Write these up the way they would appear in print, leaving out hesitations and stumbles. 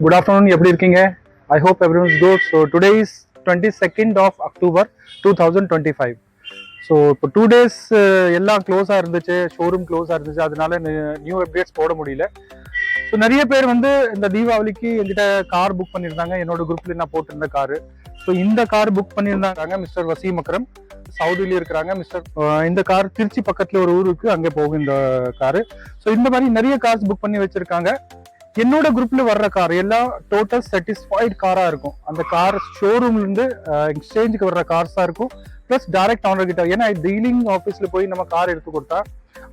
Good afternoon, எப்படி இருக்கீங்க? I hope everyone is good. So today is 22nd of October 2025. So இப்போ 2 days எல்லாம் க்ளோஸாக இருந்துச்சு, ஷோரூம் க்ளோஸாக இருந்துச்சு, அதனால நியூ அப்டேட்ஸ் போட முடியல. ஸோ நிறைய பேர் வந்து இந்த தீபாவளிக்கு என்கிட்ட கார் புக் பண்ணியிருந்தாங்க. என்னோட குரூப்ல நான் போட்டிருந்த காரு. ஸோ இந்த கார் புக் பண்ணியிருந்தாங்க மிஸ்டர் வசீம் அக்ரம், சவுதியில இருக்கிறாங்க. இந்த கார் திருச்சி பக்கத்துல ஒரு ஊருக்கு அங்கே போகும் இந்த காரு. ஸோ இந்த மாதிரி நிறைய கார்ஸ் புக் பண்ணி வச்சிருக்காங்க. என்னோட குரூப்ல வர்ற கார் எல்லாம் டோட்டல் சாட்டிஸ்ஃபைட் காரா இருக்கும். அந்த கார் ஷோரூம்ல இருந்து எக்ஸ்சேஞ்சுக்கு வர்ற கார்ஸா இருக்கும். பிளஸ் டைரக்ட் ஓனர் கிட்ட, ஏன்னா டீலிங் ஆஃபீஸ்ல போய் நம்ம கார் எடுத்து கொடுத்தா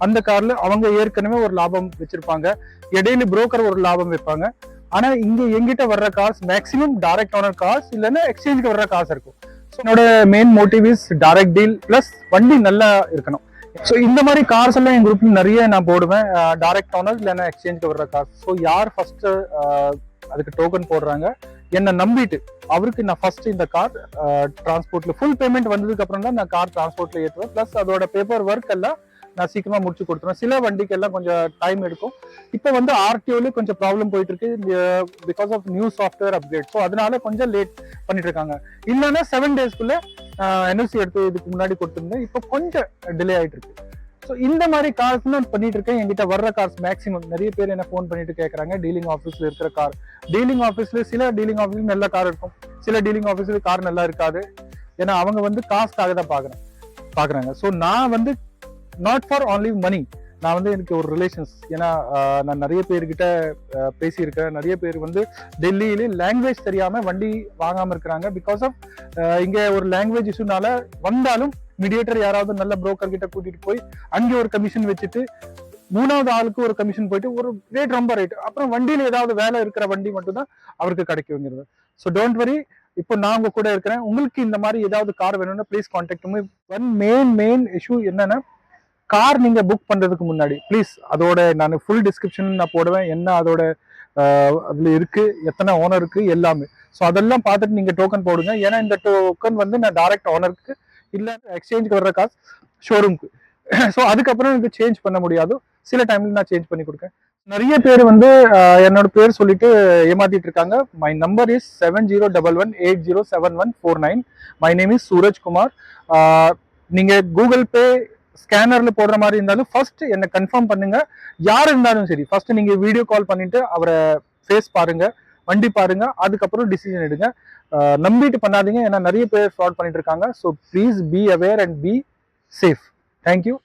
அந்த கார்ல அவங்க ஏற்கனவே ஒரு லாபம் வச்சிருப்பாங்க, இடையில புரோக்கர் ஒரு லாபம் வைப்பாங்க. ஆனா இங்க எங்கிட்ட வர்ற cars maximum direct owner cars இல்லைன்னா எக்ஸ்சேஞ்சுக்கு வர்ற கார்ஸ் இருக்கும். என்னோட main motive is direct deal plus வண்டி நல்லா இருக்கணும். ஸோ இந்த மாதிரி கார்ஸ் எல்லாம் என் குரூப்ல நிறைய நான் போடுவேன், டைரக்ட் ஓனர் இல்லைன்னா எக்ஸ்சேஞ்சுக்கு வர்ற கார்ஸ். ஸோ யார் ஃபர்ஸ்ட் அதுக்கு டோக்கன் போடுறாங்க என்னை நம்பிட்டு அவருக்கு நான் ஃபர்ஸ்ட் இந்த கார் டிரான்ஸ்போர்ட்ல ஃபுல் பேமெண்ட் வந்ததுக்கு அப்புறம் தான் நான் கார் டிரான்ஸ்போர்ட்ல ஏற்றுவேன். பிளஸ் அதோட பேப்பர் ஒர்க் எல்லாம் நான் சீக்கிரமா முடிச்சு கொடுத்துருவேன். சில வண்டிக்கு எல்லாம் கொஞ்சம் டைம் எடுக்கும். இப்போ வந்து ஆர்டிஓல கொஞ்சம் ப்ராப்ளம் போயிட்டு இருக்கு because of new software update. So அதனால கொஞ்சம் லேட் பண்ணிட்டு இருக்காங்க. இல்லைன்னா 7 daysக்குள்ள என்எல்சி எடுத்து இதுக்கு முன்னாடி கொடுத்துருந்தேன். இப்போ கொஞ்சம் டிலே ஆயிட்டு இருக்கு. ஸோ இந்த மாதிரி கார்ஸ் நான் பண்ணிட்டு இருக்கேன். என்கிட்ட வர்ற கார்ஸ் மேக்ஸிமம் நிறைய பேர் என்ன ஃபோன் பண்ணிட்டு கேட்கறாங்க டீலிங் ஆஃபீஸ்ல இருக்கிற கார். டீலிங் ஆஃபீஸ்ல சில டீலிங் ஆஃபீஸ்ல நல்ல கார் இருக்கும், சில டீலிங் ஆஃபீஸ்ல கார் நல்லா இருக்காது. ஏன்னா அவங்க வந்து காஸ்ட்காக தான் பாக்குறாங்க. ஸோ நான் வந்து நாட் ஃபார் ஒன்லி மணி, நான் வந்து எனக்கு ஒரு ரிலேஷன்ஸ். ஏன்னா நான் நிறைய பேர்கிட்ட பேசியிருக்கேன். நிறைய பேர் வந்து டெல்லியில லாங்குவேஜ் தெரியாம வண்டி வாங்காம இருக்கிறாங்க. பிகாஸ் ஆஃப் இங்க ஒரு லாங்குவேஜ் இஷ்யூனால வந்தாலும் மீடியேட்டர் யாராவது நல்ல புரோக்கர் கிட்ட கூட்டிட்டு போய் அங்கே ஒரு கமிஷன் வச்சுட்டு மூணாவது ஆளுக்கு ஒரு கமிஷன் போயிட்டு ஒரு ரேட் ரொம்ப ரேட், அப்புறம் வண்டியில ஏதாவது வேலை இருக்கிற வண்டி மட்டும் தான் அவருக்கு கிடைக்குங்கிறது. ஸோ டோன்ட் வரி, இப்போ நான் உங்க கூட இருக்கிறேன். உங்களுக்கு இந்த மாதிரி ஏதாவது கார் வேணும்னா please contact me. One main issue என்னன்னா, கார் நீங்க புக் பண்றதுக்கு முன்னாடி ப்ளீஸ் அதோட நான் ஃபுல் டிஸ்கிரிப்ஷன் நான் போடுவேன், என்ன அதோட அதுல இருக்கு, எத்தனை ஓனர் இருக்கு எல்லாமே. ஸோ அதெல்லாம் பார்த்துட்டு நீங்க டோக்கன் போடுங்க. ஏன்னா இந்த டோக்கன் வந்து நான் டைரக்ட் ஓனருக்கு இல்ல எக்ஸ்சேஞ்சுக்கு வர்ற காசு ஷோரூம்க்கு. ஸோ அதுக்கப்புறம் எனக்கு சேஞ்ச் பண்ண முடியாது. சில டைம்ல நான் சேஞ்ச் பண்ணி கொடுக்கேன். நிறைய பேர் வந்து என்னோட பேர் சொல்லிட்டு ஏமாத்திட்டு இருக்காங்க. My number is 7011807149. My name is Suraj Kumar. நீங்க கூகுள் பே ஸ்கேனர்ல போடுற மாதிரி இருந்தாலும் ஃபர்ஸ்ட் என்ன கன்ஃபார்ம் பண்ணுங்க. யார் இருந்தாலும் சரி, ஃபர்ஸ்ட் நீங்க வீடியோ கால் பண்ணிட்டு அவரை ஃபேஸ் பாருங்க, வண்டி பாருங்க, அதுக்கப்புறம் டிசிஷன் எடுங்க. நம்பிட்டு பண்ணாதீங்க, ஏன்னா நிறைய பேர் ஃப்ராட் பண்ணிட்டு இருக்காங்க. So please be aware and be safe. Thank you.